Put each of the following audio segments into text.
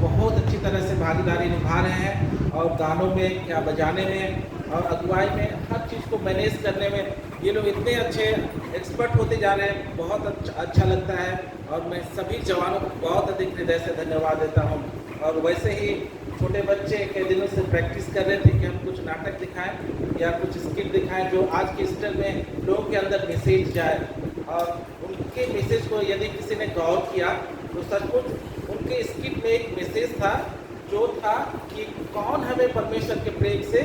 बहुत अच्छी तरह से भागीदारी निभा रहे हैं और गानों में या बजाने में और अगुवाई में हर चीज़ को मैनेज करने में ये लोग इतने अच्छे एक्सपर्ट होते जा रहे हैं। बहुत अच्छा लगता है और मैं सभी जवानों को बहुत अधिक हृदय से धन्यवाद देता हूँ। और वैसे ही छोटे बच्चे कई दिनों से प्रैक्टिस कर रहे थे कि हम कुछ नाटक दिखाएं या कुछ स्किट दिखाएं जो आज के स्टाइल में लोगों के अंदर मैसेज जाए। और उनके मैसेज को यदि किसी ने गौर किया तो सचमुच उनके स्किट में एक मैसेज था जो था कि कौन हमें परमेश्वर के प्रेम से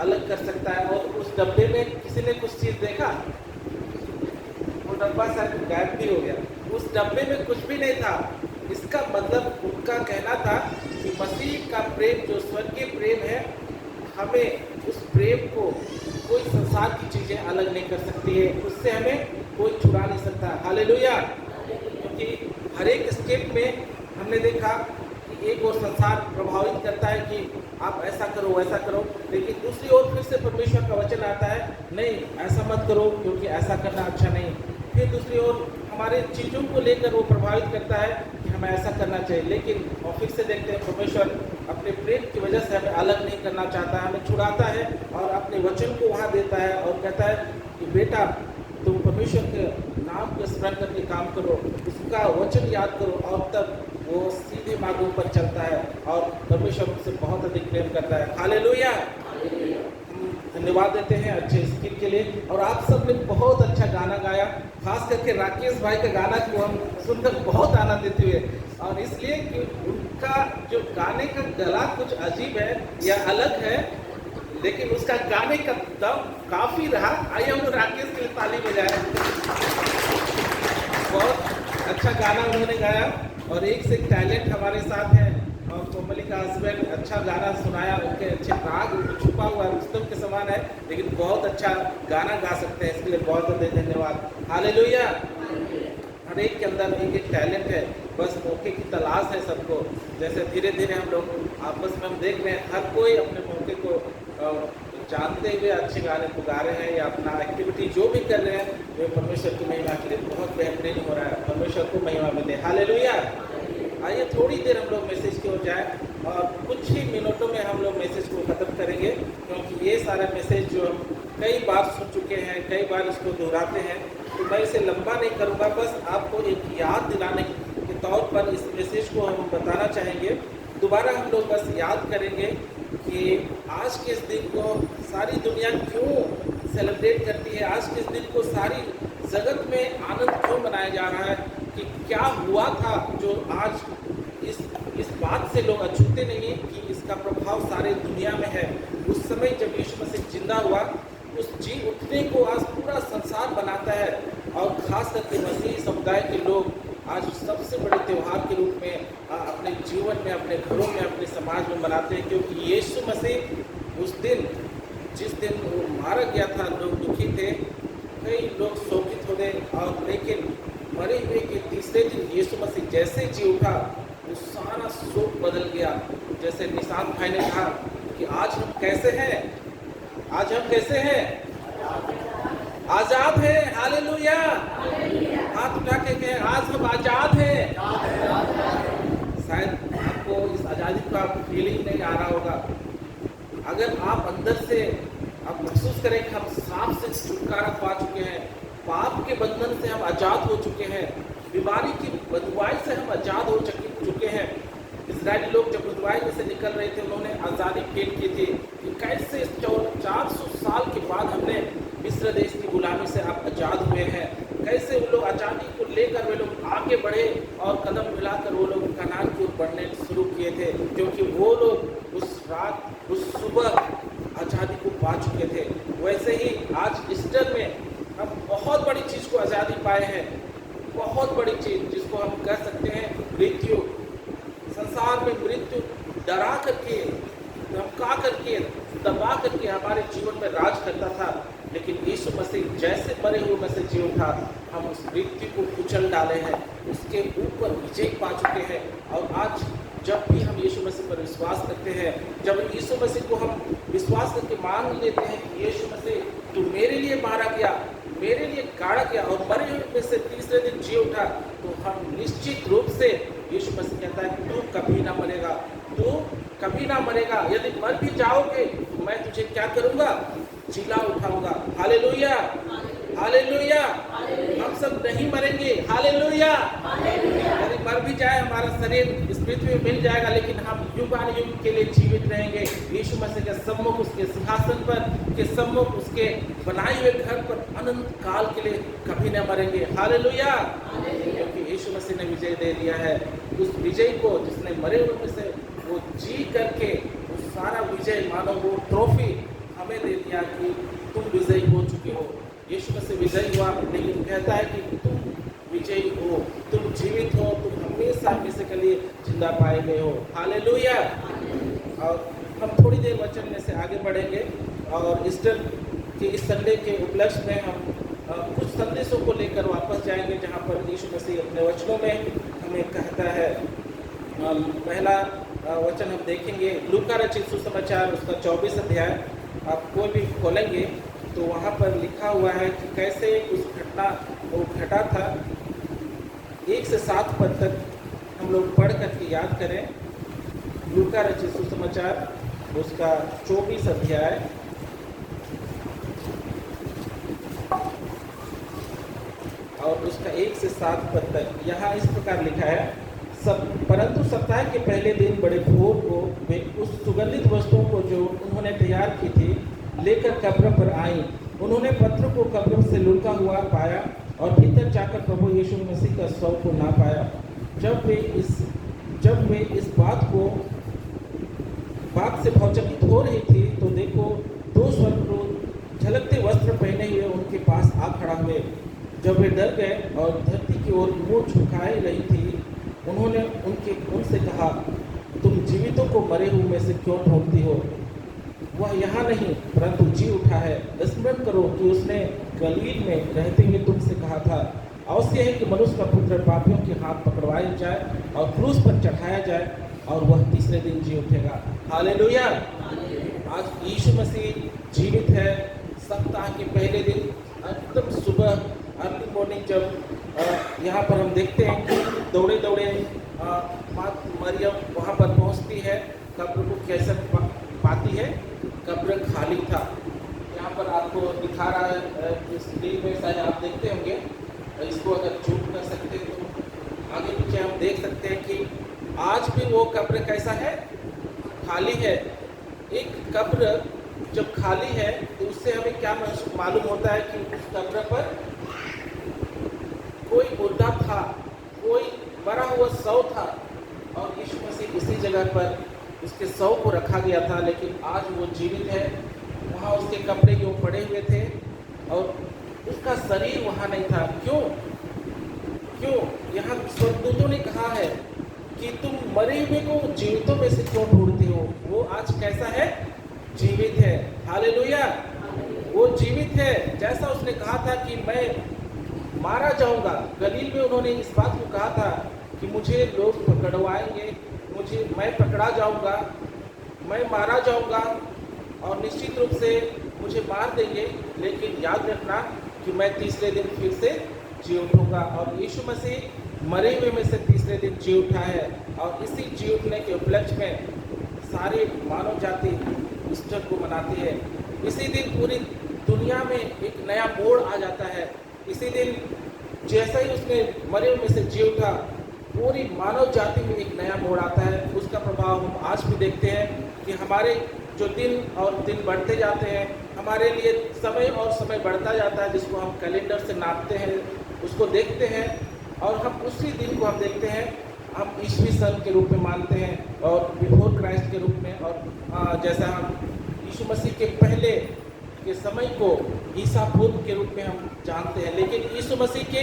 अलग कर सकता है। और उस डब्बे में किसी ने कुछ चीज़ देखा, वो डब्बा शायद गायब भी हो गया। उस डब्बे में कुछ भी नहीं था। इसका मतलब उनका कहना था कि मसीह का प्रेम जो स्वर्गीय प्रेम है, हमें उस प्रेम को कोई संसार की चीज़ें अलग नहीं कर सकती है, उससे हमें कोई छुड़ा नहीं सकता। हालेलुया। क्योंकि हर एक स्टेप में हमने देखा कि एक और संसार प्रभावित करता है कि आप ऐसा करो वैसा करो, लेकिन दूसरी ओर फिर से परमेश्वर का वचन आता है, नहीं ऐसा मत करो क्योंकि ऐसा करना अच्छा नहीं। फिर दूसरी ओर हमारे चीज़ों को लेकर वो प्रभावित करता है कि हमें ऐसा करना चाहिए, लेकिन और फिर से देखते हैं परमेश्वर अपने प्रेम की वजह से हमें अलग नहीं करना चाहता है, हमें छुड़ाता है और अपने वचन को वहाँ देता है और कहता है कि बेटा तुम परमेश्वर के नाम को स्मरण करके काम करो, उसका वचन याद करो, और तब वो सीधे मार्गों पर चलता है और परमेश्वर उससे बहुत अधिक प्रेम करता है। हालेलुया। धन्यवाद देते हैं अच्छे स्किट के लिए। और आप सब ने बहुत अच्छा गाना गाया, खास करके राकेश भाई का गाना को हम सुनकर बहुत आनंदित हुए। और इसलिए कि उनका जो गाने का गला कुछ अजीब है या अलग है, लेकिन उसका गाने का दम काफ़ी रहा। आइए हम राकेश के लिए ताली बजाएं। बहुत अच्छा गाना उन्होंने गाया और एक से टैलेंट हमारे साथ है। और कोमली का हस्बैंड अच्छा गाना सुनाया, उनके अच्छे राग छुपा हुआ रुस्तम के समान है, लेकिन बहुत अच्छा गाना गा सकते हैं, इसके लिए बहुत बहुत धन्यवाद। हालेलुया। हर एक के अंदर एक एक टैलेंट है, बस मौके की तलाश है सबको। जैसे धीरे धीरे हम लोग आपस में हम देख रहे हैं हर कोई अपने मौके को जानते हुए अच्छे गाने को गा रहे हैं या अपना एक्टिविटी जो भी कर रहे हैं वे परमेश्वर की महिमा के लिए बहुत बेहतरीन हो रहा है। परमेश्वर को महिमा मिले। हालेलुया। आइए थोड़ी देर हम लोग मैसेज की ओर जाए और कुछ ही मिनटों में हम लोग मैसेज को ख़त्म करेंगे, क्योंकि ये सारा मैसेज जो हम कई बार सुन चुके हैं, कई बार इसको दोहराते हैं, तो मैं इसे लंबा नहीं करूँगा। बस आपको एक याद दिलाने के तौर पर इस मैसेज को हम बताना चाहेंगे। दोबारा हम लोग बस याद करेंगे कि आज के इस दिन को सारी दुनिया क्यों सेलिब्रेट करती है, आज के इस दिन को सारी जगत में आनंद क्यों मनाया जा रहा है, कि क्या हुआ था जो आज इस बात से लोग अछूते नहीं कि इसका प्रभाव सारे दुनिया में है। उस समय जब यीशु मसीह जिंदा हुआ, उस जी उठने को आज पूरा संसार बनाता है और खास करके मसीही समुदाय के लोग आज सबसे बड़े त्यौहार के रूप में अपने जीवन में, अपने घरों में, अपने समाज में मनाते हैं, क्योंकि यीशु मसीह उस दिन जिस दिन वो मारा गया था, लोग दुखी थे, कई लोग शोकित हो गए, और लेकिन मरे हुए के तीसरे दिन यीशु मसीह जैसे जी उठा, वो सारा शोक बदल गया। जैसे निशांत भाई ने कहा कि आज हम कैसे हैं, आज हम कैसे हैं, आजाद हैं। हालेलुया। हाथ उठा के कहें आज हम आजाद हैं। शायद आपको इस आज़ादी का फीलिंग नहीं आ रहा होगा। अगर आप अंदर से आप महसूस करें कि हम सांप से छुटकारा पा चुके हैं, पाप के बंधन से हम आज़ाद हो चुके हैं, बीमारी की बदवाई से हम आज़ाद हो चुके हैं। इजरायली लोग जब बदवाई में से निकल रहे थे, उन्होंने आज़ादी फील की थी कि कैसे 400 साल के बाद हमने मिस्र देश की गुलामी से आप आज़ाद हुए हैं। कैसे वो लोग आज़ादी को लेकर वे लोग आगे बढ़े और कदम मिलाकर वो लोग कनान की ओर बढ़ने शुरू किए थे, क्योंकि वो लोग उस रात, उस सुबह आज़ादी को पा चुके थे। वैसे ही आज ईस्टर में हम बहुत बड़ी चीज़ को आज़ादी पाए हैं, बहुत बड़ी चीज़ जिसको हम कह सकते हैं मृत्यु। संसार में मृत्यु डरा करके, धमका करके, दबा करके हमारे जीवन में राज करता था, लेकिन यीशु मसीह जैसे मरे हुए में से जी उठा, हम उस मृत्यु को कुचल डाले हैं, उसके ऊपर विजय पा चुके हैं। और आज जब भी हम यीशु मसीह पर विश्वास करते हैं, जब यीशु मसीह को हम विश्वास करके मांग लेते हैं कि यीशु मसीह तू मेरे लिए मारा गया, मेरे लिए गाड़ा गया और मरे हुए में से तीसरे दिन जी उठा, तो हम निश्चित रूप से यीशु मसीह कहता है तू कभी ना मरेगा, तू कभी ना मरेगा। यदि मर भी जाओगे तो मैं तुझे क्या करूंगा, जिला उठाऊंगा। Hallelujah, hallelujah. हम सब नहीं मरेंगे। हालेलुया। यदि मर भी जाए हमारा शरीर इस पृथ्वी में मिल जाएगा, लेकिन हम युगानुयुग के लिए जीवित रहेंगे यीशु मसीह के सम्मुख, उसके सिंहासन पर के सम्मुख, उसके बनाए हुए घर पर अनंत काल के लिए कभी न मरेंगे। हालेलुया। क्योंकि यीशु मसीह ने विजय दे दिया है। उस विजय को जिसने मरे हुए में से वो जी करके वो सारा विजय, मानो वो ट्रॉफी हमें दे दिया कि तुम विजयी हो चुके हो। यीशु मसीह विजयी हुआ, लेकिन कहता है कि तुम विजयी हो, तुम जीवित हो, तुम हमेशा हमेशा के लिए जिंदा पाए गए हो। हालेलुया। और हम थोड़ी देर वचन में से आगे बढ़ेंगे और ईस्टर के इस संडे के उपलक्ष्य में हम कुछ संदेशों को लेकर वापस जाएंगे, जहाँ पर यीशु मसीह अपने वचनों में हमें कहता है। पहला वचन हम देखेंगे लूका रचित सुसमाचार उसका 24 अध्याय। आप कोई भी खोलेंगे तो वहाँ पर लिखा हुआ है कि कैसे उस घटना वो घटा था। 1 से 7 पद तक हम लोग पढ़ करके याद करें। लूका रचित सुसमाचार उसका 24 अध्याय और उसका 1 से 7 पद तक यहाँ इस प्रकार लिखा है। परंतु सप्ताह के पहले दिन बड़े भोर को वे उस सुगंधित वस्तुओं को जो उन्होंने तैयार की थी लेकर कब्र पर आई। उन्होंने पत्र को कब्र से लुढ़का हुआ पाया और भीतर जाकर प्रभु यीशु मसीह का शव को ना पाया। जब वे इस बात से भौचकित हो रही थी तो देखो 2 स्वर्गदूत झलकते वस्त्र पहने हुए उनके पास आ खड़ा हुए। जब वे डर गए और धरती की ओर मुंह झुकाए रही थी, उन्होंने उनसे कहा, तुम जीवितों को मरे हुए में से क्यों ढूंढती हो? वह यहाँ नहीं परंतु जी उठा है। स्मरण करो कि उसने गलील में रहते हुए तुमसे कहा था, अवश्य है कि मनुष्य का पुत्र पापियों के हाथ पकड़वाया जाए और क्रूस पर चढ़ाया जाए और वह तीसरे दिन जी उठेगा। हालेलुया। आज यीशु मसीह जीवित है। सप्ताह के पहले दिन एकदम सुबह अर्ली मॉर्निंग जब यहाँ पर हम देखते हैं कि दौड़े दौड़े मरियम वहाँ पर पहुँचती है, कब्र को कैसे पाती है, कब्र खाली था। यहाँ पर आपको दिखा रहा है स्क्रीन में, शायद आप देखते होंगे। इसको अगर जूम कर सकते हैं तो आगे पीछे हम देख सकते हैं कि आज भी वो कब्र कैसा है, खाली है। एक कब्र जब खाली है तो उससे हमें क्या मालूम होता है कि उस कब्र पर कोई मुर्दा था, कोई मरा हुआ शव था और यीशु मसीह इसी जगह पर उसके शव को रखा गया था, लेकिन आज वो जीवित है। वहाँ उसके कपड़े यूँ पड़े हुए थे और उसका शरीर वहाँ नहीं था। क्यों? यहाँ स्वर्गदूतों ने कहा है कि तुम मरे हुए को जीवितों में से क्यों ढूंढते हो? वो आज कैसा है? जीवित है। हालेलुया। वो जीवित है। जैसा उसने कहा था कि मैं मारा जाऊंगा, गलील में उन्होंने इस बात को कहा था कि मुझे लोग पकड़वाएंगे, मैं पकड़ा जाऊंगा, मैं मारा जाऊंगा और निश्चित रूप से मुझे मार देंगे, लेकिन याद रखना कि मैं तीसरे दिन फिर से जी उठूंगा। और यीशु मसीह मरे हुए में से तीसरे दिन जी उठा है और इसी जी उठने के उपलक्ष्य में सारी मानव जाति ईस्टर को मनाती है। इसी दिन पूरी दुनिया में एक नया मोड़ आ जाता है। इसी दिन जैसा ही उसने मरे हुए में से जी उठा, पूरी मानव जाति में एक नया मोड़ आता है। उसका प्रभाव हम आज भी देखते हैं कि हमारे जो दिन और दिन बढ़ते जाते हैं, हमारे लिए समय और समय बढ़ता जाता है, जिसको हम कैलेंडर से नापते हैं, उसको देखते हैं और हम उसी दिन को हम देखते हैं, हम ईस्वी सन के रूप में मानते हैं और बिफोर क्राइस्ट के रूप में। और जैसा हम यीशु मसीह के पहले के समय को ईसा पूर्व के रूप में हम जानते हैं, लेकिन यीशु मसीह के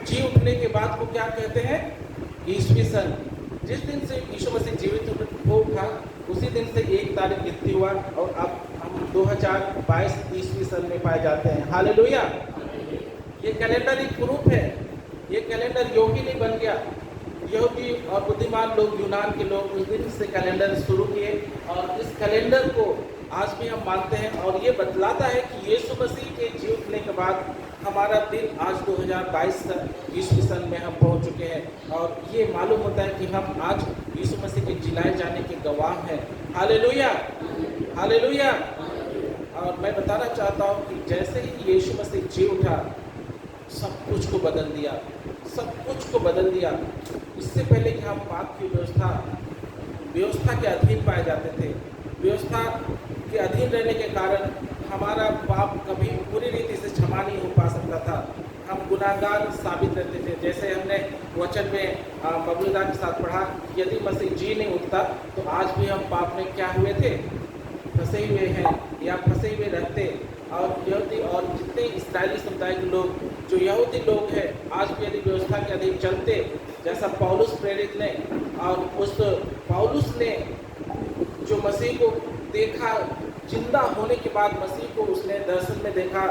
जी उठने के बाद को क्या कहते हैं? ईस्वी सन। जिस दिन से यीशु मसीह जीवित हो उठा उसी दिन से 1 तारीख गिनती हुआ और अब हम 2022 ईस्वी सन में पाए जाते हैं। हालेलुया। ये कैलेंडर एक प्रूफ है। ये कैलेंडर योग ही नहीं बन गया, यहूदी और बुद्धिमान लोग, यूनान के लोग उस दिन से कैलेंडर शुरू किए और इस कैलेंडर को आज भी हम मानते हैं। और ये बतलाता है कि यीशु मसीह के जी उठने के बाद हमारा दिन आज 2022 ईस्वी सन में हम पहुंच चुके हैं और ये मालूम होता है कि हम आज यीशु मसीह के जिलाए जाने के गवाह हैं। Hallelujah, hallelujah. और मैं बताना चाहता हूँ कि जैसे ही यीशु मसीह जी उठा, सब कुछ को बदल दिया, सब कुछ को बदल दिया। इससे पहले कि हम पाप की व्यवस्था के अधीन पाए जाते थे, व्यवस्था के अधीन रहने के कारण हमारा पाप कभी पूरी रीति से क्षमा नहीं हो पा सकता था। हम गुनाहगार साबित रहते थे। जैसे हमने वचन में बबूदा के साथ पढ़ा, यदि मसीह जी नहीं उठता तो आज भी हम पाप में क्या हुए थे, फंसे हुए हैं या फंसे हुए रहते। और यहूदी और जितने इस्राएली समुदाय के लोग, जो यहूदी लोग हैं, आज भी यदि व्यवस्था के अधीन चलते, जैसा पौलुस प्रेरित ने, और उस पौलुस ने जो मसीह को देखा, जिंदा होने के बाद मसीह को उसने दर्शन में देखा,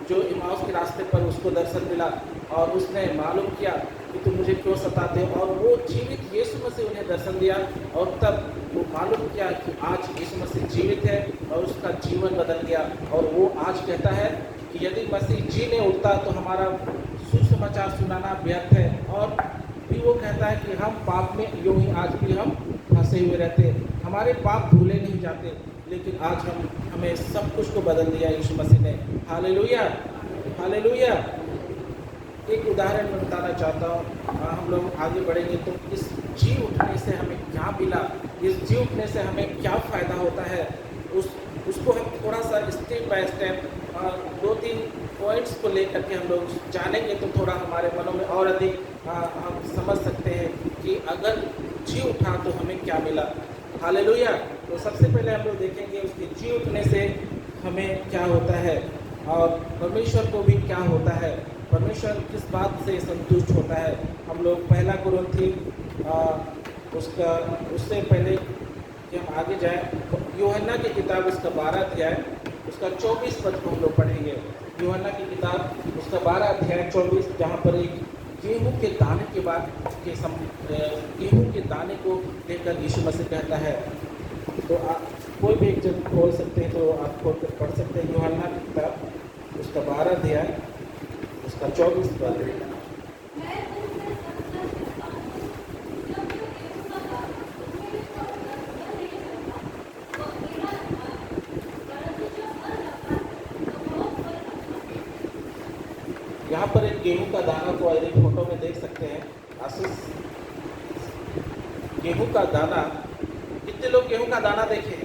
जो इमाउस के रास्ते पर उसको दर्शन मिला और उसने मालूम किया कि तुम मुझे क्यों सताते हो, और वो जीवित यीशु मसीह उन्हें दर्शन दिया और तब वो मालूम किया कि आज यीशु मसीह जीवित है और उसका जीवन बदल गया। और वो आज कहता है कि यदि मसीह जी नहीं उठता तो हमारा सुसमाचार सुनाना व्यर्थ है। और भी वो कहता है कि हम पाप में यूं ही आज भी हम फंसे हुए रहते, हमारे पाप भूले नहीं जाते, लेकिन आज हमें सब कुछ को बदल दिया यीशु मसीह ने। Hallelujah, hallelujah. एक उदाहरण मैं बताना चाहता हूँ, हम लोग आगे बढ़ेंगे तो इस जी उठने से हमें क्या मिला, इस जी उठने से हमें क्या फ़ायदा होता है, उसको हम थोड़ा सा स्टेप बाय स्टेप 2-3 पॉइंट्स को लेकर के हम लोग जानेंगे तो थोड़ा हमारे मनों में और अधिक हम समझ सकते हैं कि अगर जी उठा तो हमें क्या मिला। हालेलुया। तो सबसे पहले हम लोग देखेंगे उसके जी उठने से हमें क्या होता है और परमेश्वर को भी क्या होता है, परमेश्वर किस बात से संतुष्ट होता है। हम लोग 1 कुरिन्थी उससे पहले कि हम आगे जाएं, यूहन्ना की किताब उसका 12 अध्याय उसका 24 पद को हम लोग पढ़ेंगे। यूहन्ना की किताब उसका 12 अध्याय 24, जहाँ पर एक गेहूं के दाने के बाद गेहूं के दाने को लेकर यीशु मसीह कहता है। तो आप कोई भी एक जगह खोल सकते हैं, तो आप खोल कर पढ़ सकते हैं। यूहन्ना की किताब उसका 12 अध्याय उसका 24 पद। यहाँ पर एक गेहूं का दाना को यदि फोटो में देख सकते हैं, आशीष, गेहूं का दाना, कितने लोग गेहूं का दाना देखे?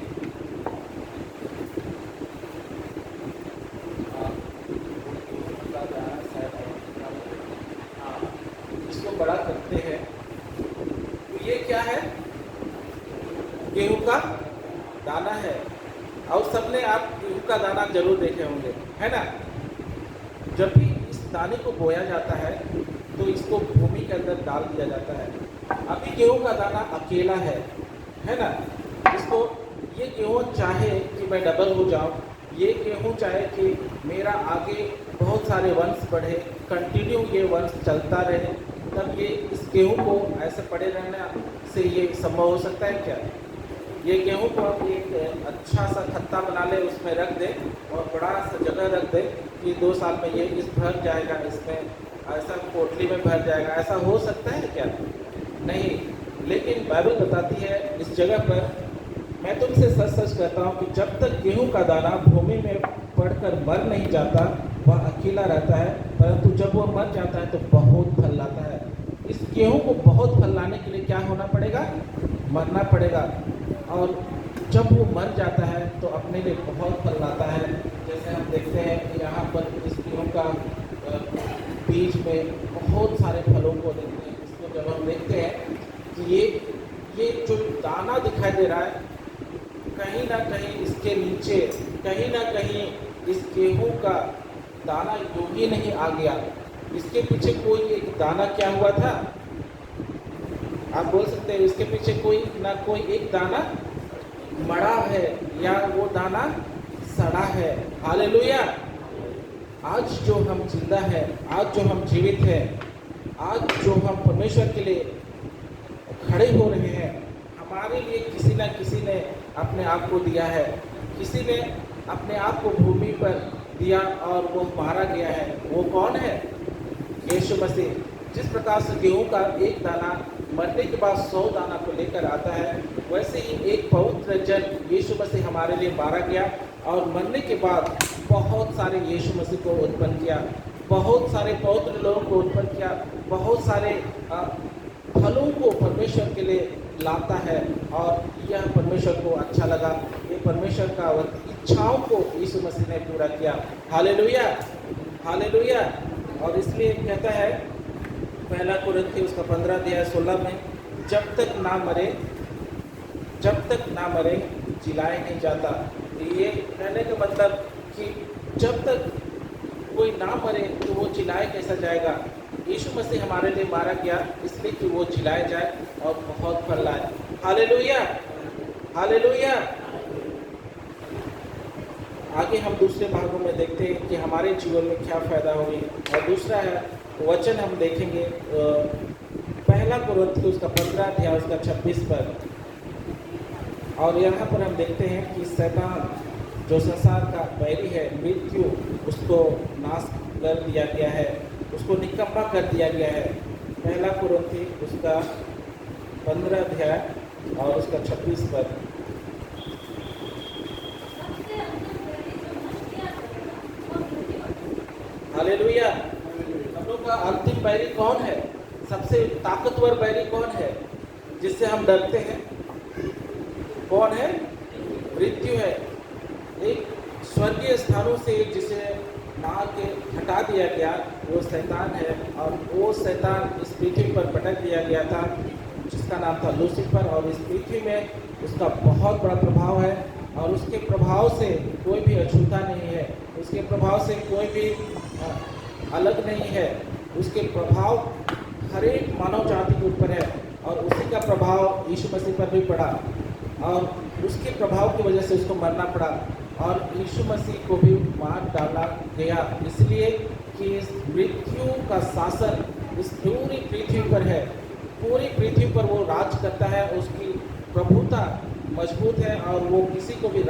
इसको बड़ा करते हैं तो ये क्या है? गेहूं का दाना है। और सबने आप गेहूं का दाना जरूर देखे होंगे, है ना? जब भी दाने को बोया जाता है तो इसको भूमि के अंदर डाल दिया जाता है। अभी गेहूं का दाना अकेला है ना? इसको ये गेहूं चाहे कि मैं डबल हो जाऊं, ये गेहूं चाहे कि मेरा आगे बहुत सारे वंश बढ़े, कंटिन्यू ये वंश चलता रहे, तब ये इस गेहूं को ऐसे पड़े रहने से ये संभव हो सकता है क्या? ये गेहूं को आप एक अच्छा सा खत्ता बना ले, उसमें रख दे और बड़ा सा जगह रख दे कि 2 साल में ये इस भर जाएगा, इसमें ऐसा पोटली में भर जाएगा, ऐसा हो सकता है क्या? नहीं। लेकिन बाइबल बताती है इस जगह पर, मैं तुमसे सच सच कहता हूँ कि जब तक गेहूं का दाना भूमि में पड़कर मर नहीं जाता वह अकेला रहता है, परंतु जब वह मर जाता है तो बहुत फल लाता है। इस गेहूं को बहुत फल लाने के लिए क्या होना पड़ेगा? मरना पड़ेगा। और जब वो मर जाता है तो अपने लिए बहुत फल लाता है। जैसे हम देखते हैं कि यहाँ पर इस गेहूं का बीज में बहुत सारे फलों को देखते हैं। इसको जब हम देखते हैं कि ये जो दाना दिखाई दे रहा है, कहीं ना कहीं इसके नीचे कहीं ना कहीं इस गेहूं का दाना यूं ही नहीं आ गया, इसके पीछे कोई एक दाना क्या हुआ था? आप बोल सकते हैं इसके पीछे कोई ना कोई एक दाना मरा है या वो दाना सड़ा है। हालेलुया। आज जो हम जिंदा हैं, आज जो हम जीवित हैं, आज जो हम परमेश्वर के लिए खड़े हो रहे हैं। हमारे लिए किसी न किसी ने अपने आप को दिया है, किसी ने अपने आप को भूमि पर दिया और वो मारा गया है। वो कौन है? यीशु मसीह। जिस प्रकार से गेहूं का एक दाना मरने के बाद 100 दाना को लेकर आता है, वैसे ही एक पवित्र जन यीशु मसीह हमारे लिए मारा गया और मरने के बाद बहुत सारे यीशु मसीह को उत्पन्न किया, बहुत सारे पवित्र लोगों को उत्पन्न किया, बहुत सारे फलों को परमेश्वर के लिए लाता है। और यह परमेश्वर को अच्छा लगा, ये परमेश्वर का इच्छाओं को यीशु मसीह ने पूरा किया। Hallelujah, hallelujah. और इसलिए कहता है पहला कुरिन्थियों उसका 15 अध्याय 16 में, जब तक ना मरे जिलाया नहीं जाता। ये कहने का मतलब कि जब तक कोई ना मरे तो वो जिलाया कैसा जाएगा। यीशु मसीह हमारे लिए मारा गया इसलिए कि वो जिलाया जाए और बहुत फल लाए। Hallelujah, hallelujah. आगे हम दूसरे भागों में देखते हैं कि हमारे जीवन में क्या फायदा हुई। और दूसरा है वचन हम देखेंगे पहला कुरिन्थियों उसका 15 अध्याय उसका 26 पर। और यहाँ पर हम देखते हैं कि शैतान जो संसार का बैरी है, मृत्यु, उसको नाश कर दिया गया है, उसको निकम्मा कर दिया गया है। पहला कुरिन्थियों उसका 15 अध्याय और उसका 26 पर। हालेलुया। हम लोग का अंतिम बैरी कौन है? सबसे ताकतवर बैरी कौन है जिससे हम डरते हैं? कौन है? मृत्यु है। एक स्वर्गीय स्थानों से जिसे मार के हटा दिया गया वो शैतान है। और वो शैतान इस पृथ्वी पर पटक दिया गया था जिसका नाम था लूसीफर। और इस पृथ्वी में उसका बहुत बड़ा प्रभाव है और उसके प्रभाव से कोई भी अछूता नहीं है, उसके प्रभाव से कोई भी अलग नहीं है। उसके प्रभाव हर एक मानव जाति के ऊपर है और उसी का प्रभाव यीशु मसीह पर भी पड़ा और उसके प्रभाव की वजह से उसको मरना पड़ा और यीशु मसीह को भी मार डाला गया, इसलिए कि इस मृत्यु का शासन इस पूरी पृथ्वी पर है। पूरी पृथ्वी पर वो राज करता है, उसकी प्रभुता मजबूत है और वो किसी को भी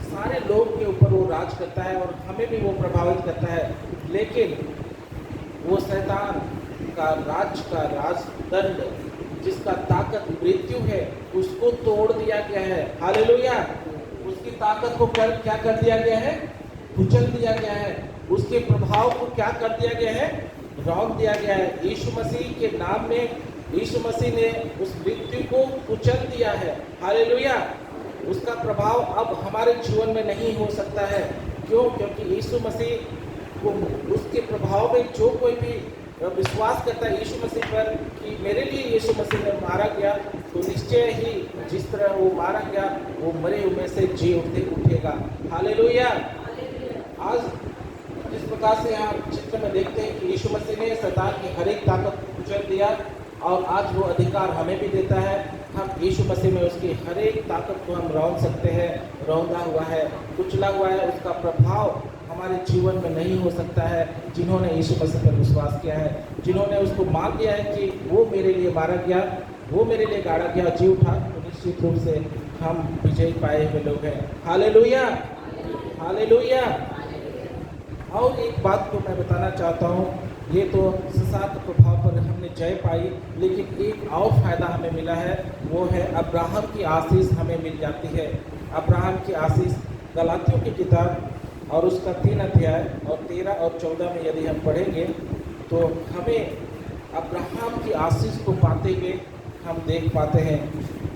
सारे लोग के ऊपर वो राज करता है और हमें भी वो प्रभावित करता है। लेकिन वो शैतान का राजदंड जिसका ताकत मृत्यु है उसको तोड़ दिया गया है। हालेलुया। उसकी ताकत को क्या कर दिया गया है? कुचल दिया गया है। उसके प्रभाव को क्या कर दिया गया है? रौंद दिया गया है। यीशु मसीह के नाम में यीशु मसीह ने उस मृत्यु को कुचल दिया है। हालेलुया। उसका प्रभाव अब हमारे जीवन में नहीं हो सकता है। क्यों? क्योंकि यीशु मसीह को उसके प्रभाव में जो कोई भी विश्वास करता है यीशु मसीह पर कि मेरे लिए यीशु मसीह ने मारा गया, तो निश्चय ही जिस तरह वो मारा गया वो मरे हुए से जी उठेगा। हालेलुया। आज जिस प्रकार से यहाँ चित्र में देखते हैं कि यीशु मसीह ने शैतान की हर एक ताकत को कुचल दिया और आज वो अधिकार हमें भी देता है। हम यीशु मसीह में उसकी हर एक ताकत को हम रौंद सकते हैं। रौंदा हुआ है, कुचला हुआ है, उसका प्रभाव हमारे जीवन में नहीं हो सकता है। जिन्होंने यीशु मसीह पर विश्वास किया है, जिन्होंने उसको मान लिया है कि वो मेरे लिए मारा गया, वो मेरे लिए गाड़ा गया, जी उठा, तो निश्चित रूप से हम विजय पाए हुए लोग हैं। Hallelujah, hallelujah. और एक बात को मैं बताना चाहता हूँ, ये तो संसार के प्रभाव पर हमने जय पाई, लेकिन एक और फायदा हमें मिला है, वो है अब्राहम की आशीष हमें मिल जाती है। अब्राहम की आशीष गलातियों की किताब और उसका 3 अध्याय और 13 और 14 में यदि हम पढ़ेंगे तो हमें अब्राहम की आशीष को पाते हुए हम देख पाते हैं।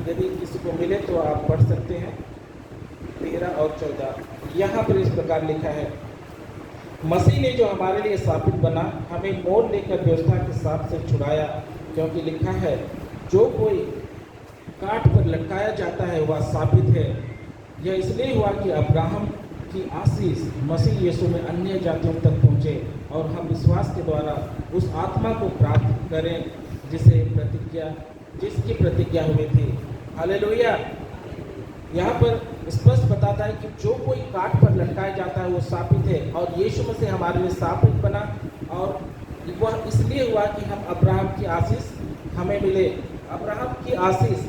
यदि किसी को मिले तो आप पढ़ सकते हैं 13 और 14। यहाँ पर इस प्रकार लिखा है, मसीह ने जो हमारे लिए स्थापित बना, हमें मोल लेकर व्यवस्था के साथ से छुड़ाया, क्योंकि लिखा है जो कोई काठ पर लटकाया जाता है वह स्थापित है। यह इसलिए हुआ कि अब्राहम की आशीष मसीह यीशु में अन्य जातियों तक पहुँचे और हम विश्वास के द्वारा उस आत्मा को प्राप्त करें जिसकी प्रतिज्ञा हुई थी। हालेलुया। यहाँ पर स्पष्ट बताता है कि जो कोई काठ पर लटकाया जाता है वो स्थापित है और यीशु मसीह हमारे लिए स्थापित बना और वह इसलिए हुआ कि हम अब्राहम की आशीष हमें मिले। अब्राहम की आशीष,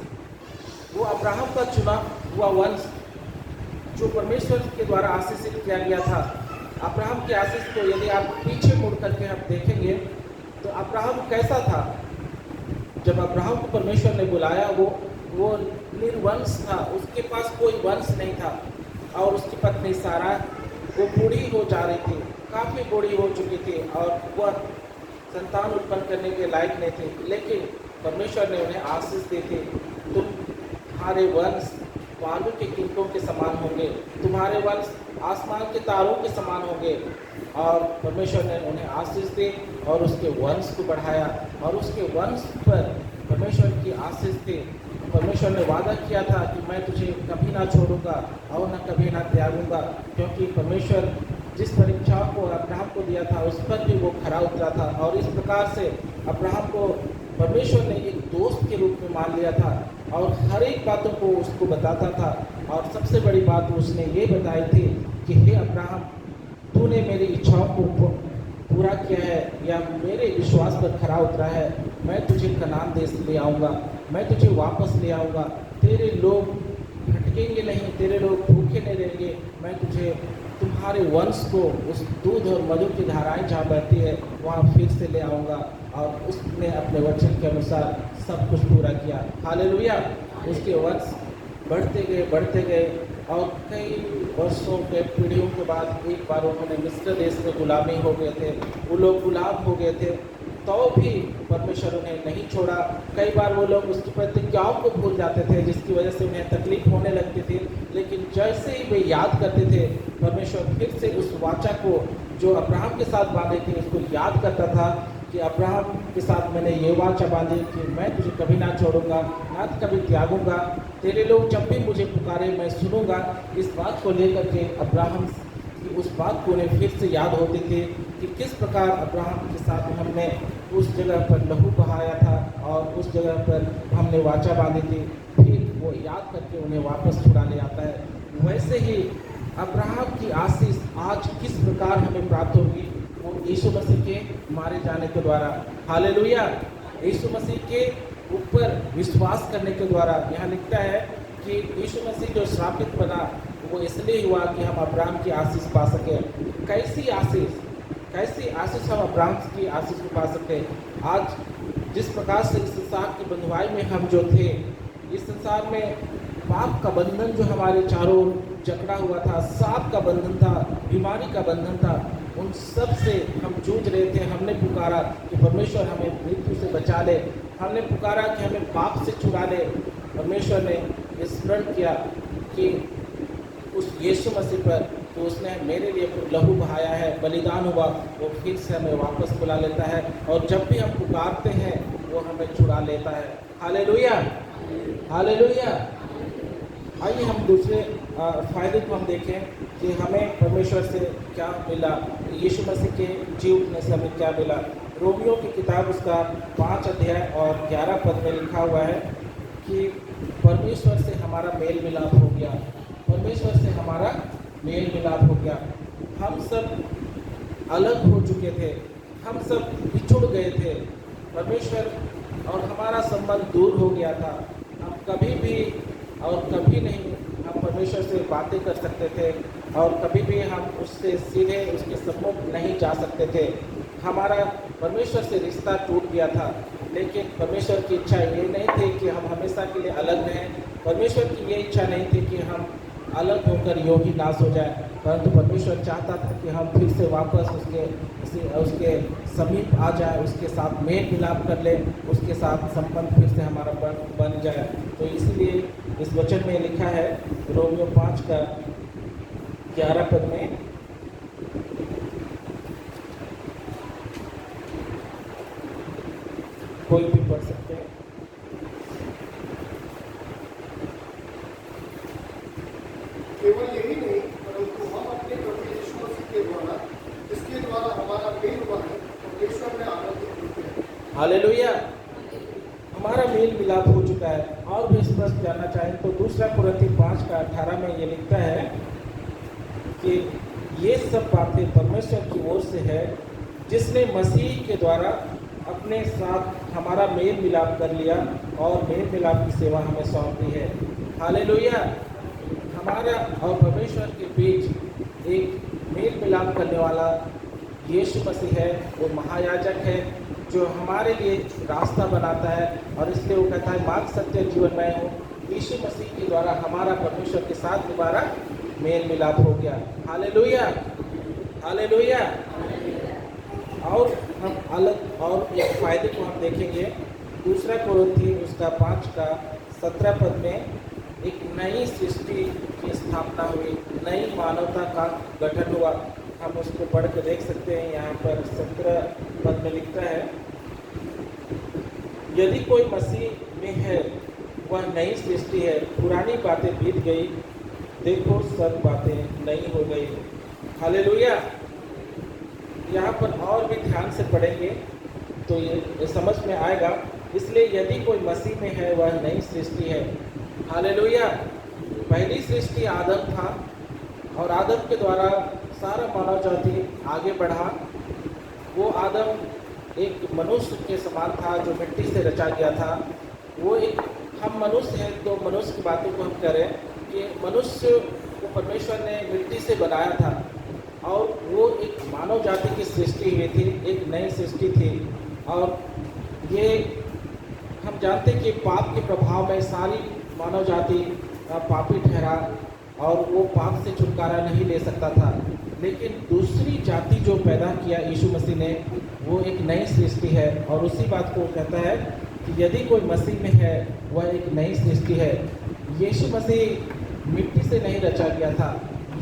वो अब्राहम का चुना हुआ वंश जो परमेश्वर के द्वारा आशीषित किया गया था। अब्राहम की आशीष को यदि आप पीछे मुड़ करके हम देखेंगे तो अब्राहम कैसा था। जब अब्राहम को परमेश्वर ने बुलाया, वो निर्वंश था, उसके पास कोई वंश नहीं था। और उसकी पत्नी सारा वो बूढ़ी हो जा रही थी, काफ़ी बूढ़ी हो चुकी थी और वह संतान उत्पन्न करने के लायक नहीं थे। लेकिन परमेश्वर ने उन्हें आशीष दी थी, तुम्हारे वंश बालू के कीमतों के समान होंगे, तुम्हारे वंश आसमान के तारों के समान होंगे। और परमेश्वर ने उन्हें आशीष दी और उसके वंश को बढ़ाया और उसके वंश पर परमेश्वर की आशीष थी। परमेश्वर ने वादा किया था कि मैं तुझे कभी ना छोड़ूंगा और न कभी ना त्यागूंगा, क्योंकि परमेश्वर जिस परीक्षाओं को अब्राहम को दिया था उस पर भी वो खरा उतरा था। और इस प्रकार से अब्राहम को परमेश्वर ने एक दोस्त के रूप में मान लिया था और हर एक बातों को उसको बताता था। और सबसे बड़ी बात उसने ये बताई थी कि हे अब्राहम, तूने मेरी इच्छाओं को पूरा किया है या मेरे विश्वास पर खरा उतरा है, मैं तुझे कनान देश ले आऊँगा, मैं तुझे वापस ले आऊँगा, तेरे लोग भटकेंगे नहीं, तेरे लोग भूखे नहीं रहेंगे, मैं तुझे तुम्हारे वंश को उस दूध और मधु की धाराएं जहाँ बहती है वहाँ फिर से ले आऊँगा। और उसने अपने वचन के अनुसार सब कुछ पूरा किया। हालेलुया। उसके वंश बढ़ते गए और कई वर्षों के पीढ़ियों के बाद एक बार उन्होंने मिस्र देश में गुलामी हो गए थे, वो लोग गुलाम हो गए थे, तो भी परमेश्वर उन्हें नहीं छोड़ा। कई बार वो लोग उसकी प्रतिज्ञाओं को भूल जाते थे जिसकी वजह से उन्हें तकलीफ होने लगती थी, लेकिन जैसे ही वे याद करते थे परमेश्वर फिर से उस वाचा को जो अब्राहम के साथ बांधे थे उसको याद करता था कि अब्राहम के साथ मैंने ये वाचा बांधी कि मैं तुझे कभी ना छोड़ूंगा, ना कभी त्यागूंगा, तेरे लोग जब भी मुझे पुकारे मैं सुनूंगा। इस बात को लेकर के अब्राहम की उस बात को उन्हें फिर से याद होती थी कि किस प्रकार अब्राहम के साथ हमने उस जगह पर लहू बहाया था और उस जगह पर हमने वाचा बांधी थी। फिर वो याद करके उन्हें वापस छुड़ा ले आता है। वैसे ही अब्राहम की आशीष आज किस प्रकार हमें प्राप्त होगी, वो यीशु मसीह के मारे जाने के द्वारा। हालेलुया। यीशु मसीह के ऊपर विश्वास करने के द्वारा। यहाँ लिखता है कि यीशु मसीह जो श्रापित बना वो इसलिए हुआ कि हम अब्राहम की आशीष पा सके। कैसी आशीष हम अब्राहम की आशीष को पा सकते। आज जिस प्रकार से इस संसार की बंधुआई में हम जो थे, इस संसार में पाप का बंधन जो हमारे चारों ओर जकड़ा हुआ था, सांप का बंधन था, बीमारी का बंधन था, उन सब से हम जूझ रहे थे। हमने पुकारा कि परमेश्वर हमें मृत्यु से बचा ले, हमने पुकारा कि हमें पाप से छुड़ा ले। परमेश्वर ने स्मरण किया कि उस यीशु मसीह पर तो उसने मेरे लिए लहू बहाया है, बलिदान हुआ, वो फिर से हमें वापस बुला लेता है और जब भी हम पुकारते हैं वो हमें छुड़ा लेता है। Hallelujah, hallelujah. आइए हम दूसरे फायदे को हम देखें कि हमें परमेश्वर से क्या मिला, यीशु मसीह के जी उठने से हमें क्या मिला। रोमियो की किताब उसका 5 अध्याय और 11 पद में लिखा हुआ है कि परमेश्वर से हमारा मेल मिलाप हो गया, परमेश्वर से हमारा मेल मिलाप हो गया। हम सब अलग हो चुके थे, हम सब बिछुड़ गए थे, परमेश्वर और हमारा संबंध दूर हो गया था। हम कभी भी और कभी नहीं हम परमेश्वर से बातें कर सकते थे और कभी भी हम उससे सीधे उसके सम्मुख नहीं जा सकते थे। हमारा परमेश्वर से रिश्ता टूट गया था। लेकिन परमेश्वर की इच्छा ये नहीं थी कि हम हमेशा के लिए अलग रहें। परमेश्वर की ये इच्छा नहीं थी कि हम अलग होकर यूँ ही नाश हो जाए, परंतु परमेश्वर चाहता था कि हम फिर से वापस उसके समीप आ जाए, उसके साथ मेल मिलाप कर ले, उसके साथ संबंध फिर से हमारा बन जाए। तो इसलिए इस वचन में लिखा है रोमियो 5 का 11 पद में, कोई भी पढ़ सकते हैं। केवल यही नहीं परंतु हम अपने प्रभु यीशु मसीह के द्वारा जिसके द्वारा हमारा मेल हुआ है परमेश्वर में आनंदित होते हैं। हालेलुया। हमारा मेल मिलाप हो चुका है। और भी स्पष्ट जानना चाहें तो दूसरा कुरिन्थियों 5 का 18 में ये लिखता है कि ये सब बातें परमेश्वर की ओर से है जिसने मसीह के द्वारा अपने साथ हमारा मेल मिलाप कर लिया और मेल मिलाप की सेवा हमें सौंप दी है। हालेलुया। हमारा और परमेश्वर के बीच एक मेल मिलाप करने वाला यीशु मसीह है, वो महायाजक है जो हमारे लिए रास्ता बनाता है। और इसलिए वो कहता है मार्ग सत्य जीवन मैं हूँ। यीशु मसीह के द्वारा हमारा परमेश्वर के साथ दोबारा मेल मिलाप हो गया। Hallelujah, hallelujah. और हम अलग और एक फायदे को हम देखेंगे। दूसरा कोरिन्थी उसका 5 का 17 पद में एक नई सृष्टि की स्थापना हुई, नई मानवता का गठन हुआ। हम उसको पढ़ के देख सकते हैं। यहाँ पर 17 पद में लिखता है, यदि कोई मसीह में है वह नई सृष्टि है, पुरानी बातें बीत गई, देखो सब बातें नई हो गई। हालेलुया। यहाँ पर और भी ध्यान से पढ़ेंगे तो ये समझ में आएगा। इसलिए यदि कोई मसीह में है वह नई सृष्टि है। हालेलुया। पहली सृष्टि आदम था और आदम के द्वारा सारा मानव जाति आगे बढ़ा। वो आदम एक मनुष्य के समान था जो मिट्टी से रचा गया था। वो एक हम मनुष्य हैं तो मनुष्य की बातों को हम करें कि मनुष्य को परमेश्वर ने मिट्टी से बनाया था और वो एक मानव जाति की सृष्टि हुई थी, एक नई सृष्टि थी। और ये हम जानते हैं कि पाप के प्रभाव में सारी मानव जाति पापी ठहरा और वो पाप से छुटकारा नहीं ले सकता था। लेकिन दूसरी जाति जो पैदा किया यीशु मसीह ने, वो एक नई सृष्टि है। और उसी बात को कहता है कि यदि कोई मसीह में है वह एक नई सृष्टि है। यीशु मसीह मिट्टी से नहीं रचा गया था।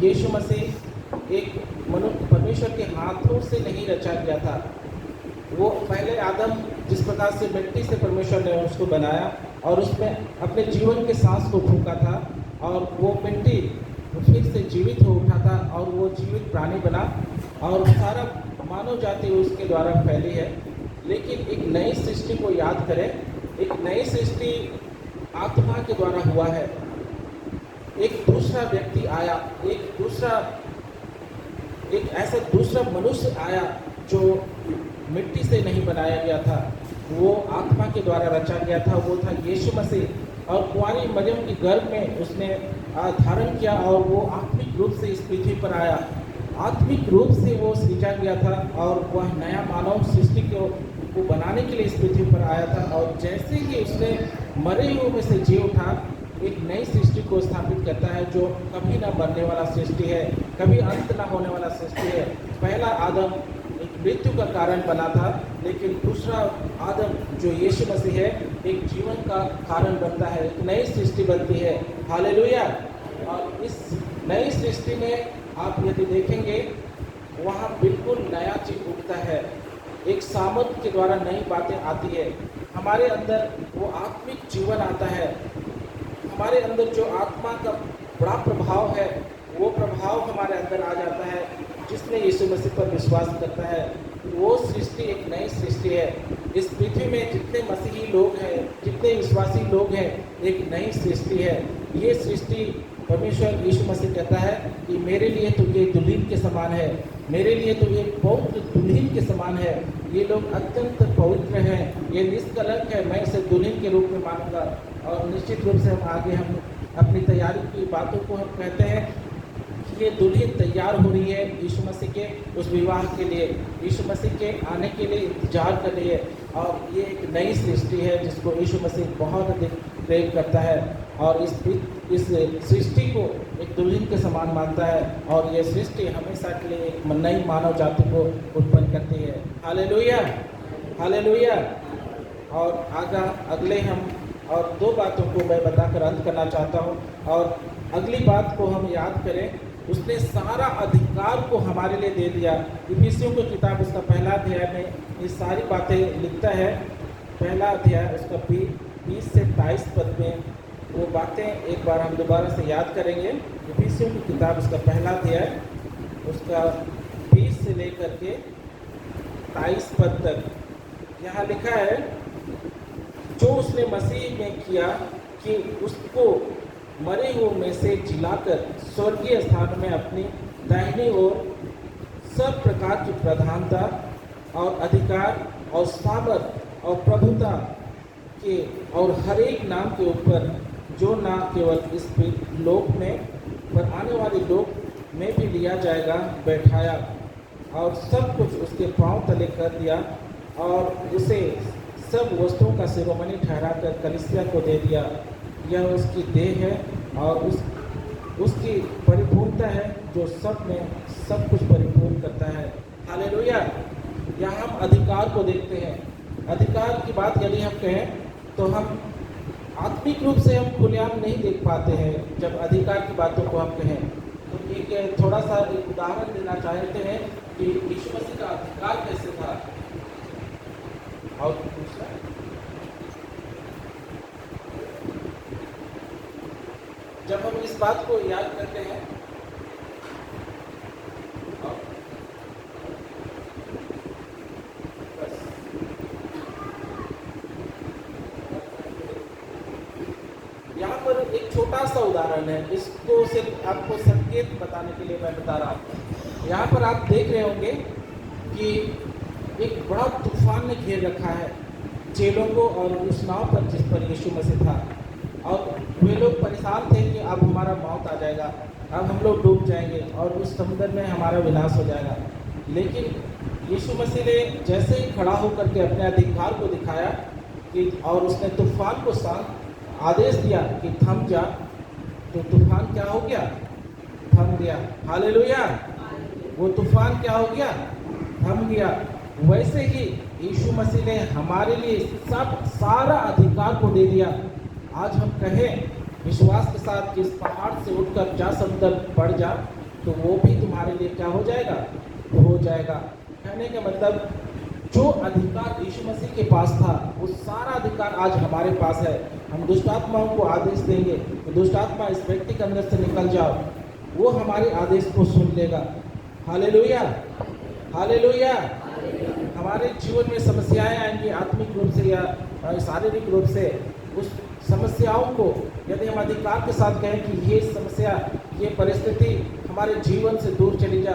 यीशु मसीह एक परमेश्वर के हाथों से नहीं रचा गया था। वो पहले आदम जिस प्रकार से मिट्टी से परमेश्वर ने उसको बनाया और उसमें अपने जीवन के सांस को फूंका था और वो मिट्टी फिर से जीवित हो उठा था और वो जीवित प्राणी बना और सारा मानव जाति उसके द्वारा फैली है। लेकिन एक नई सृष्टि को याद करें, एक नई सृष्टि आत्मा के द्वारा हुआ है। एक दूसरा व्यक्ति आया, एक ऐसा दूसरा मनुष्य आया जो मिट्टी से नहीं बनाया गया था, वो आत्मा के द्वारा रचा गया था। वो था यीशु मसीह। और कुंवारी मरियम के गर्भ में उसने धारण किया और वो आत्मिक रूप से इस पृथ्वी पर आया। आत्मिक रूप से वो सृजा गया था और वह नया मानव सृष्टि को बनाने के लिए इस पृथ्वी पर आया था। और जैसे ही उसने मरे हुए में से जी उठा, एक नई सृष्टि को स्थापित करता है जो कभी ना मरने वाला सृष्टि है, कभी अंत ना होने वाला सृष्टि है। पहला आदम एक मृत्यु का कारण बना था, लेकिन दूसरा आदम जो यीशु मसीह है एक जीवन का कारण बनता है, एक नई सृष्टि बनती है। हालेलुया। और इस नई सृष्टि में आप यदि देखेंगे वहाँ बिल्कुल नया चीज उठता है, एक सामर्थ के द्वारा नई बातें आती है। हमारे अंदर वो आत्मिक जीवन आता है। हमारे अंदर जो आत्मा का बड़ा प्रभाव है वो प्रभाव हमारे अंदर आ जाता है। जिसने यीशु मसीह पर विश्वास करता है वो सृष्टि एक नई सृष्टि है। इस पृथ्वी में जितने मसीही लोग हैं, जितने विश्वासी लोग हैं, एक नई सृष्टि है। ये सृष्टि परमेश्वर यीशु मसीह कहता है कि मेरे लिए तो ये दुल्हन के समान है, मेरे लिए तो ये पवित्र दुल्हन के समान है। ये लोग अत्यंत पवित्र हैं, ये निष्कलंक है, मैं इसे दुल्हन के रूप में मानूंगा। और निश्चित रूप से हम अपनी तैयारी की बातों को हम कहते हैं कि ये दुल्हन तैयार हो रही है यीशु मसीह के उस विवाह के लिए, यीशु मसीह के आने के लिए इंतजार कर रही है। और ये एक नई सृष्टि है जिसको यीशु मसीह बहुत अधिक प्रेम करता है और इस सृष्टि को एक दुल्हन के समान मानता है। और ये सृष्टि हमेशा के लिए एक नई मानव जाति को उत्पन्न करती है। Hallelujah, hallelujah. और अगले हम और दो बातों को मैं बताकर अंत करना चाहता हूँ। और अगली बात को हम याद करें, उसने सारा अधिकार को हमारे लिए दे दिया। इफिसियों की किताब उसका पहला अध्याय में ये सारी बातें लिखता है। पहला अध्याय उसका 20 से 23 पद में वो बातें एक बार हम दोबारा से याद करेंगे। इफिसियों की किताब उसका पहला अध्याय उसका 20 से लेकर के 23 पद तक यहाँ लिखा है, जो उसने मसीह में किया कि उसको मरे हुए में से जिलाकर स्वर्गीय स्थान में अपनी दाहिनी ओर सब प्रकार की प्रधानता और अधिकार और सामर्थ और प्रभुता के और हर एक नाम के ऊपर, जो ना केवल इस लोक में पर आने वाले लोक में भी लिया जाएगा, बैठाया और सब कुछ उसके पांव तले कर दिया और उसे सब वस्तुओं का शिरोमणि ठहराकर कलीसिया को दे दिया। यह उसकी देह है और उसकी परिपूर्णता है, जो सब में सब कुछ परिपूर्ण करता है। हालेलुया। यहाँ हम अधिकार को देखते हैं। अधिकार की बात यदि हम कहें तो हम आत्मिक रूप से हम खुलेआम नहीं देख पाते हैं। जब अधिकार की बातों को हम कहें तो एक थोड़ा सा एक उदाहरण देना चाहते हैं कि यीशु मसीह का अधिकार कैसे था। और दूसरा, जब हम इस बात को याद करते हैं यहाँ पर एक छोटा सा उदाहरण है, इसको सिर्फ आपको संकेत बताने के लिए मैं बता रहा हूँ। यहाँ पर आप देख रहे होंगे कि एक बड़ा तूफान ने घेर रखा है चेलों को और उस नाव पर जिस पर यीशु मसीह था, और वे लोग परेशान थे कि अब हमारा मौत आ जाएगा, अब हम लोग डूब जाएंगे और उस समुद्र में हमारा विनाश हो जाएगा। लेकिन यीशु मसीह ने जैसे ही खड़ा होकर के अपने अधिकार को दिखाया कि और उसने तूफान को शांत आदेश दिया कि थम जा, तो तूफान क्या हो गया? थम गया। हालेलुया। वो तूफान क्या हो गया? थम गया। वैसे ही यीशु मसीह ने हमारे लिए सब सारा अधिकार को दे दिया। आज हम कहें विश्वास के साथ कि इस पहाड़ से उठकर जा समुद्र पड़ जा, तो वो भी तुम्हारे लिए क्या हो जाएगा? हो जाएगा। कहने का मतलब जो अधिकार यीशु मसीह के पास था वो सारा अधिकार आज हमारे पास है। हम दुष्टात्माओं को आदेश देंगे कि दुष्टात्मा इस व्यक्ति के अंदर से निकल जाओ, वो हमारे आदेश को सुन लेगा। Hallelujah, hallelujah. हमारे जीवन में समस्याएं आएंगी आत्मिक रूप से या शारीरिक रूप से। उस समस्याओं को यदि हम अधिकार के साथ कहें कि ये समस्या, ये परिस्थिति हमारे जीवन से दूर चली जा,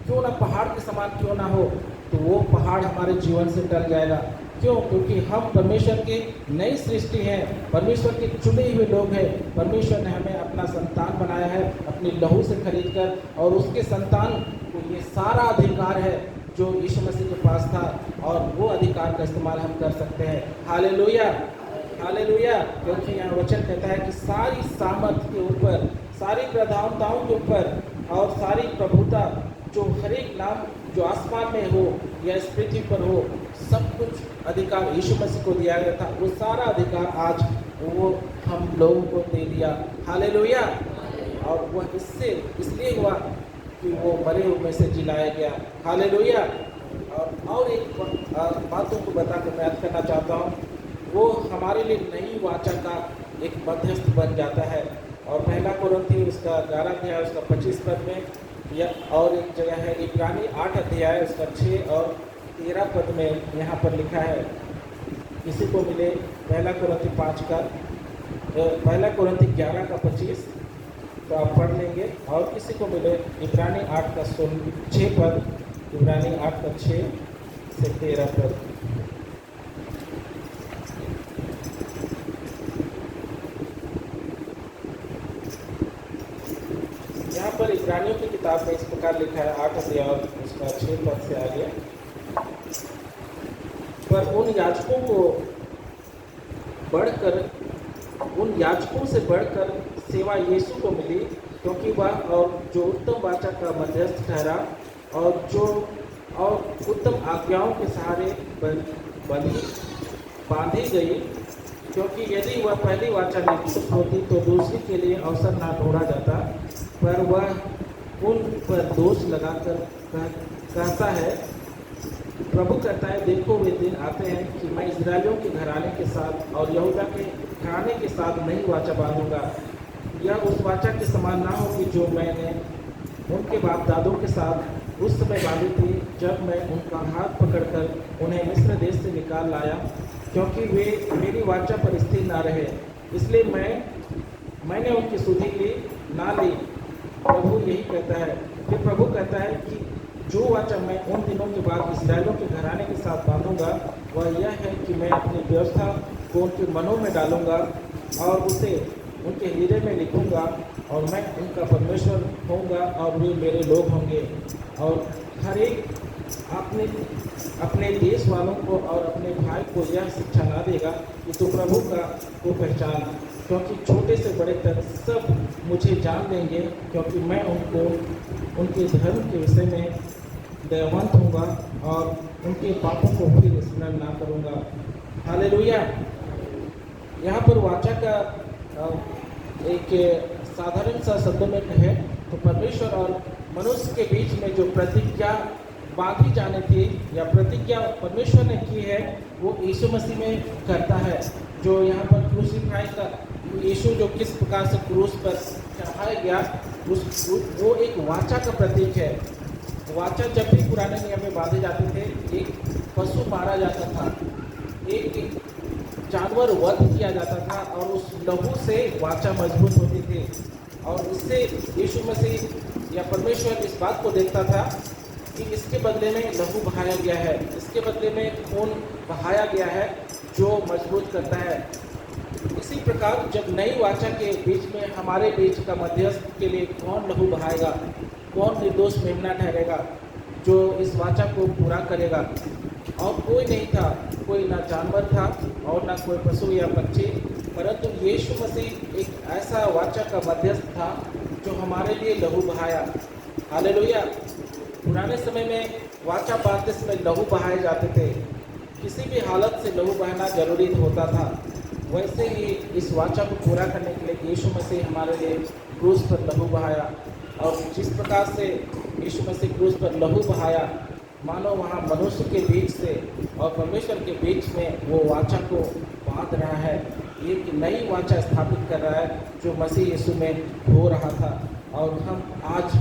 क्यों ना पहाड़ के समान क्यों ना हो, तो वो पहाड़ हमारे जीवन से टल जाएगा। क्यों? क्योंकि हम परमेश्वर की नई सृष्टि हैं, परमेश्वर के चुने हुए लोग हैं। परमेश्वर ने हमें अपना संतान बनाया है अपनी लहू से खरीद कर, और उसके संतान को ये सारा अधिकार है जो यीशु मसीह के पास था, और वो अधिकार का इस्तेमाल हम कर सकते हैं। Hallelujah, hallelujah. क्योंकि यहाँ वचन कहता है कि सारी सामर्थ के ऊपर, सारी प्रधानताओं के ऊपर और सारी प्रभुता, जो हर एक नाम जो आसमान में हो या इस पृथ्वी पर हो, सब कुछ अधिकार यीशु मसीह को दिया गया था। वो सारा अधिकार आज वो हम लोगों को दे दिया। हालेलुया। और वह इसलिए हुआ कि वो मरे हुए में से जिलाया गया। हालेलुया। और एक बातों को बताकर मैं याद करना चाहता हूँ, वो हमारे लिए नई वाचा का एक मध्यस्थ बन जाता है। और पहला कुरिन्थी उसका 11 अध्याय उसका 25 पद में, या और एक जगह है इब्रानी 8 अध्याय उसका 6 और 13 पद में यहाँ पर लिखा है। किसी को मिले पहला कुरिन्थी 5 का, पहला कुरिन्थी 11 का 25 तो आप पढ़ लेंगे, और किसी को मिले इब्रानी 8 का 6 पद, इब्रानी 8 का 6 से 13 पद। यहाँ पर इब्रानियों की किताब में इस प्रकार लिखा है 8 अध्याय उसका 6 पद से आगे, पर उन याजकों से बढ़कर सेवा यीशु को मिली, क्योंकि वह और जो उत्तम वाचा का मध्यस्थ ठहरा और उत्तम आज्ञाओं के सहारे बांधी गई। क्योंकि यदि वह पहली वाचा निश्चित होती तो दूसरी के लिए अवसर ना ढूंढा जाता, पर वह उन पर दोष लगाकर कहता है, प्रभु कहता है, देखो वे दिन आते हैं कि मैं इस्राएलियों के घराने के साथ और यहूदा के घराने के साथ नई वाचा बांधूंगा। यह उस वाचा के समान ना होगी जो मैंने उनके बाप दादों के साथ उस समय बांधी थी, जब मैं उनका हाथ पकड़कर उन्हें मिस्र देश से निकाल लाया, क्योंकि वे मेरी वाचा पर स्थिर ना रहे, इसलिए मैंने उनकी सुधि ली ना ली। प्रभु यही कहता है। फिर प्रभु कहता है कि जो वाचा मैं उन दिनों के बाद इसराइलों के घराने के साथ बांधूंगा वह यह है कि मैं अपनी व्यवस्था को उनके मनों में डालूंगा और उसे उनके हृदय में लिखूंगा, और मैं उनका परमेश्वर होऊंगा और वे मेरे लोग होंगे। और हर एक अपने अपने देश वालों को और अपने भाई को यह शिक्षा ना देगा कि तू प्रभु को पहचान, क्योंकि छोटे से बड़े तक सब मुझे जान लेंगे, क्योंकि मैं उनको उनके धर्म के विषय में दयावंत होऊंगा और उनके पापों को फिर स्मरण ना करूँगा। हालेलुया। यहाँ पर वाचा का एक साधारण सा शब्दों में कहे तो परमेश्वर और मनुष्य के बीच में जो प्रतिज्ञा बांधी जानी थी या प्रतिज्ञा परमेश्वर ने की है वो यीशु मसीह में करता है। जो यहाँ पर क्रूसीफाई का यीशु जो किस प्रकार से क्रूस पर चढ़ाया गया वो एक वाचा का प्रतीक है। वाचा जब भी पुराने नियम में बांधे जाते थे, एक पशु मारा जाता था, एक जानवर वध किया जाता था और उस लहू से वाचा मजबूत होती थी। और इससे यीशु मसीह या परमेश्वर इस बात को देखता था कि इसके बदले में लहू बहाया गया है, इसके बदले में खून बहाया गया है जो मजबूत करता है। इसी प्रकार जब नई वाचा के बीच में हमारे बीच का मध्यस्थ के लिए कौन लहू बहाएगा, कौन निर्दोष मेमना ठहरेगा जो इस वाचा को पूरा करेगा। और कोई नहीं था, कोई ना जानवर था और ना कोई पशु या पक्षी, परंतु यीशु मसीह एक ऐसा वाचा का मध्यस्थ था जो हमारे लिए लहू बहाया। हालेलुया। पुराने समय में वाचा बांधते समय लहू बहाए जाते थे, किसी भी हालत से लहू बहाना जरूरी होता था। वैसे ही इस वाचा को पूरा करने के लिए यीशु मसीह हमारे लिए क्रूस पर लहू बहाया। और जिस प्रकार से यीशु मसीह क्रूस पर लहू बहाया, मानो वहाँ मनुष्य के बीच से और परमेश्वर के बीच में वो वाचा को बांध रहा है, एक नई वाचा स्थापित कर रहा है जो मसीह यीशु में हो रहा था। और हम आज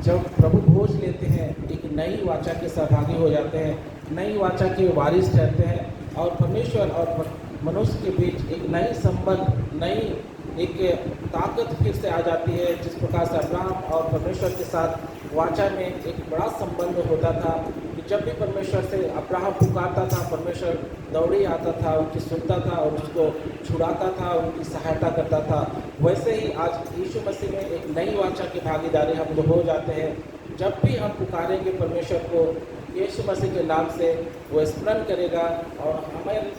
जब प्रभु भोज लेते हैं एक नई वाचा के सहभागी हो जाते हैं, नई वाचा के वारिस ठहरते हैं और परमेश्वर और मनुष्य के बीच एक नई संबंध, नई एक ताकत फिर से आ जाती है। जिस प्रकार से अब्राहम और परमेश्वर के साथ वाचा में एक बड़ा संबंध होता था कि जब भी परमेश्वर से अब्राहम पुकारता था, परमेश्वर दौड़े आता था, उनकी सुनता था और उसको छुड़ाता था, उनकी सहायता करता था। वैसे ही आज यीशु मसीह में एक नई वाचा की भागीदारी हम लोग हो जाते हैं। जब भी हम पुकारेंगे परमेश्वर को यीशु मसीह के नाम से, वो स्मरण करेगा और हमें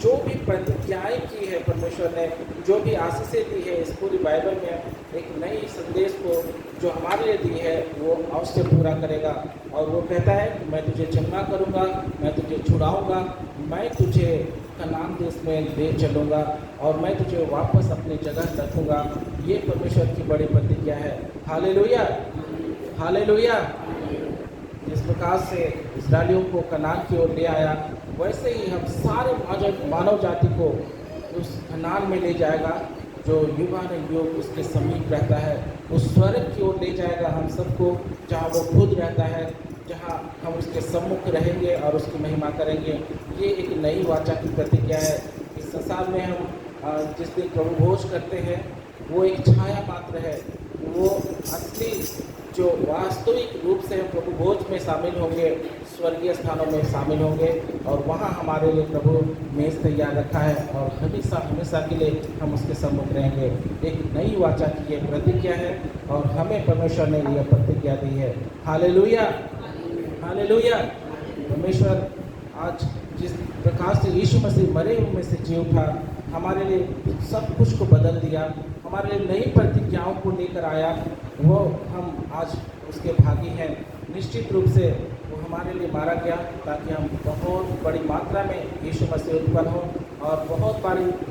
जो भी प्रतिज्ञाएँ की है परमेश्वर ने, जो भी आशीषें दी है इस पूरी बाइबल में, एक नई संदेश को जो हमारे लिए दी है वो अवश्य पूरा करेगा। और वो कहता है कि मैं तुझे क्षमा करूँगा, मैं तुझे छुड़ाऊँगा, मैं तुझे कनान देश में ले चलूँगा और मैं तुझे वापस अपनी जगह रखूँगा। ये परमेश्वर की बड़ी प्रतिज्ञा है। Hallelujah, hallelujah. जिस प्रकार से इस्राएलियों को कनान की ओर ले आया, वैसे ही हम सारे मानव जाति को उस कनान में ले जाएगा जो युगानुयुग उसके समीप रहता है। उस स्वर्ग की ओर ले जाएगा हम सबको, जहाँ वो खुद रहता है, जहाँ हम उसके सम्मुख रहेंगे और उसकी महिमा करेंगे। ये एक नई वाचा की प्रतिज्ञा है। इस संसार में हम जिस दिन प्रभु भोज करते हैं वो एक छाया मात्र है। वो असली जो वास्तविक रूप से हम प्रभु भोज में शामिल होंगे, स्वर्गीय स्थानों में शामिल होंगे और वहाँ हमारे लिए प्रभु मेज़ तैयार रखा है और हमेशा हमेशा के लिए हम उसके सम्मुख रहेंगे। एक नई वाचा की ये प्रतिज्ञा है और हमें परमेश्वर ने यह प्रतिज्ञा दी है। Hallelujah, hallelujah. परमेश्वर आज जिस प्रकार से यीशु मसीह मरे हुए में से जी उठा, हमारे लिए सब कुछ को बदल दिया, हमारे लिए नई प्रतिज्ञाओं को लेकर आया, वो हम आज उसके भागी हैं। निश्चित रूप से वो हमारे लिए मारा गया ताकि हम बहुत बड़ी मात्रा में यीशु मसीह उत्पन्न हो और बहुत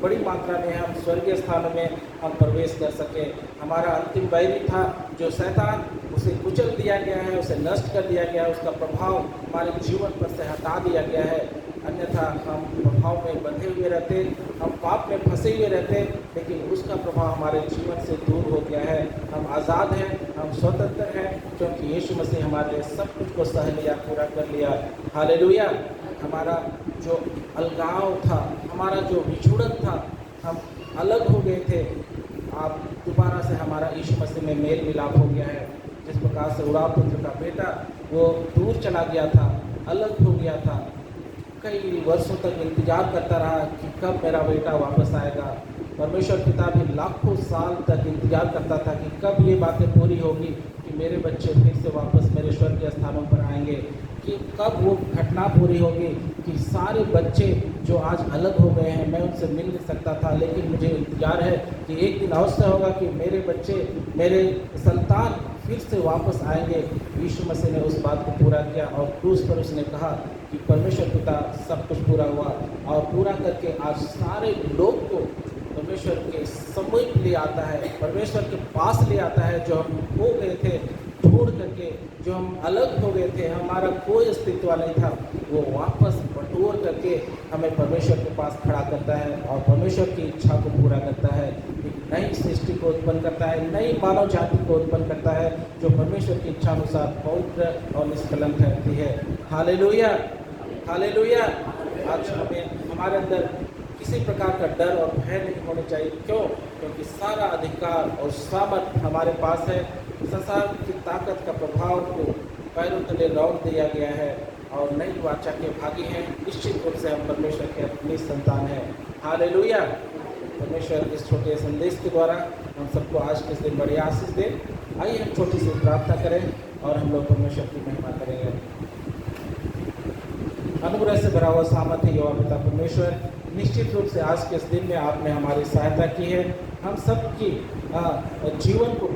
बड़ी मात्रा में हम स्वर्गीय स्थानों में हम प्रवेश कर सकें। हमारा अंतिम बैरी था जो शैतान, उसे कुचल दिया गया है, उसे नष्ट कर दिया गया है, उसका प्रभाव हमारे जीवन पर से हटा दिया गया है। अन्यथा हम प्रभाव में बंधे हुए रहते, हम पाप में फंसे हुए रहते, लेकिन उसका प्रभाव हमारे जीवन से दूर हो गया है। हम आज़ाद हैं, हम स्वतंत्र हैं, क्योंकि यीशु मसीह हमारे लिए सब कुछ को सह लिया, पूरा कर लिया। हालेलुया। हमारा जो अलगाव था, हमारा जो विछुड़न था, हम अलग हो गए थे, आप दोबारा से हमारा यीशु मसीह में मेल मिलाप हो गया है। जिस प्रकार से उड़ाव पुत्र का बेटा वो दूर चला गया था, अलग हो गया था। कई वर्षों तक इंतज़ार करता रहा कि कब मेरा बेटा वापस आएगा। परमेश्वर पिता भी लाखों साल तक इंतज़ार करता था कि कब ये बातें पूरी होगी कि मेरे बच्चे फिर से वापस मेरे स्वर्गीय स्थानों पर आएंगे, कि कब वो घटना पूरी होगी कि सारे बच्चे जो आज अलग हो गए हैं मैं उनसे मिल नहीं सकता था, लेकिन मुझे इंतज़ार है कि एक दिन अवश्य होगा कि मेरे बच्चे, मेरे संतान फिर से वापस आएंगे। यीशु मसीह ने उस बात को पूरा किया और क्रूस पर उसने कहा कि परमेश्वर पिता सब कुछ पूरा हुआ, और पूरा करके आज सारे लोग को परमेश्वर के समीप ले आता है, परमेश्वर के पास ले आता है। जो हम खो गए थे ढूंढ करके, जो हम अलग हो गए थे, हमारा कोई अस्तित्व नहीं था, वो वापस बटोर करके हमें परमेश्वर के पास खड़ा करता है और परमेश्वर की इच्छा को पूरा करता है। एक नई सृष्टि को उत्पन्न करता है, नई मानव जाति को उत्पन्न करता है जो परमेश्वर की इच्छा अनुसार पवित्र और निष्कलंक रहती है। Hallelujah, hallelujah. आज हमें हमारे अंदर किसी प्रकार का डर और भय नहीं होना चाहिए। क्यों? क्योंकि सारा अधिकार और सामर्थ हमारे पास है। संसार की ताकत का प्रभाव को पैरों तले रौंद दिया गया है और नई वाचा के भागी हैं। निश्चित रूप से हम परमेश्वर के अपनी संतान हैं। हालेलुया। परमेश्वर इस छोटे संदेश के द्वारा हम सबको आज के दिन बड़ी आशीष दे। आइए हम छोटी सी प्रार्थना करें और हम लोग परमेश्वर की महिमा करेंगे। अनुग्रह से भरा हुआ सामर्थ है यहोवा पिता परमेश्वर, निश्चित रूप से आज के इस दिन में आपने हमारी सहायता की है। हम सबकी जीवन को